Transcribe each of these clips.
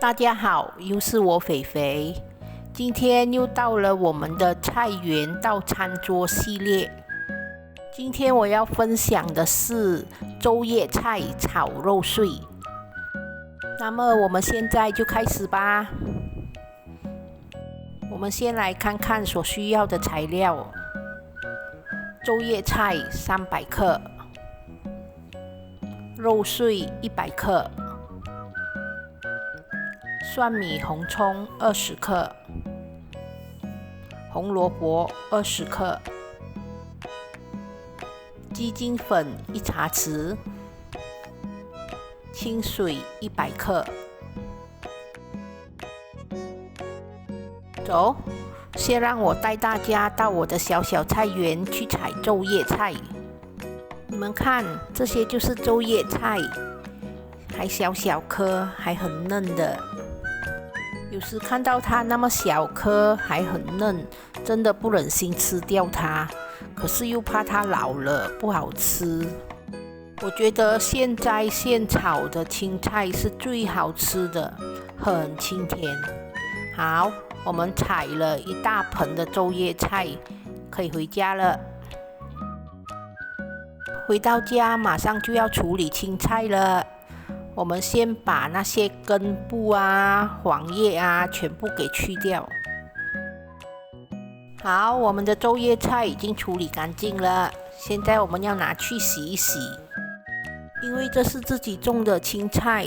大家好，又是我肥肥。今天又到了我们的菜园到餐桌系列。今天我要分享的是周叶菜炒肉碎。那么我们现在就开始吧。我们先来看看所需要的材料：周叶菜300克，肉碎100克。蒜米红葱20克，红萝卜20克，鸡精粉1茶匙，清水100克。走，先让我带大家到我的小小菜园去采周叶菜。你们看，这些就是周叶菜，还小小颗，还很嫩的。有时看到它那么小颗还很嫩，真的不忍心吃掉它，可是又怕它老了不好吃。我觉得现在现炒的青菜是最好吃的，很清甜。好，我们采了一大盆的周叶菜，可以回家了。回到家马上就要处理青菜了。我们先把那些根部啊、黄叶啊全部给去掉。好，我们的周叶菜已经处理干净了，现在我们要拿去洗一洗。因为这是自己种的青菜，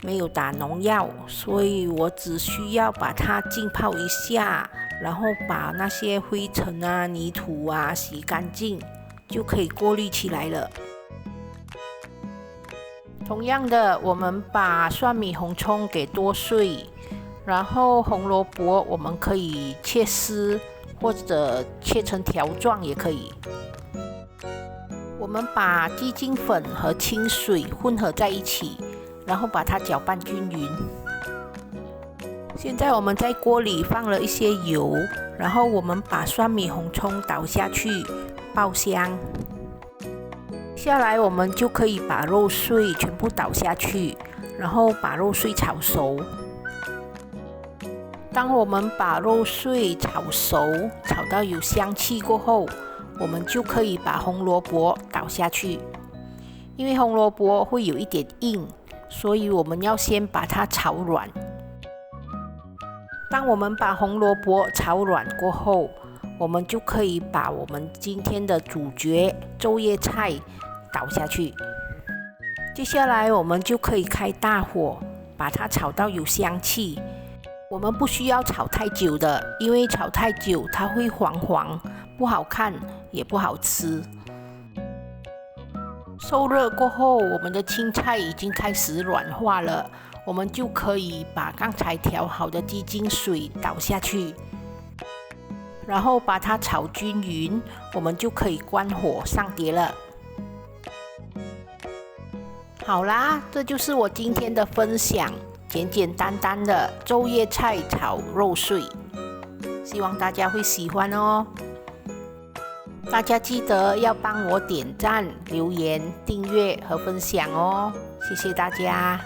没有打农药，所以我只需要把它浸泡一下，然后把那些灰尘啊、泥土啊洗干净，就可以过滤起来了。同样的，我们把蒜米红葱给剁碎，然后红萝卜我们可以切丝或者切成条状也可以。我们把鸡精粉和清水混合在一起，然后把它搅拌均匀。现在我们在锅里放了一些油，然后我们把蒜米红葱倒下去爆香。下来我们就可以把肉碎全部倒下去，然后把肉碎炒熟。当我们把肉碎炒熟，炒到有香气过后，我们就可以把红萝卜倒下去。因为红萝卜会有一点硬，所以我们要先把它炒软。当我们把红萝卜炒软过后，我们就可以把我们今天的主角周叶菜倒下去。接下来我们就可以开大火，把它炒到有香气。我们不需要炒太久的，因为炒太久它会黄黄，不好看也不好吃。受热过后，我们的青菜已经开始软化了，我们就可以把刚才调好的鸡精水倒下去，然后把它炒均匀，我们就可以关火上碟了。好啦，这就是我今天的分享，简简单单的周叶菜炒肉碎，希望大家会喜欢哦。大家记得要帮我点赞、留言、订阅和分享哦，谢谢大家。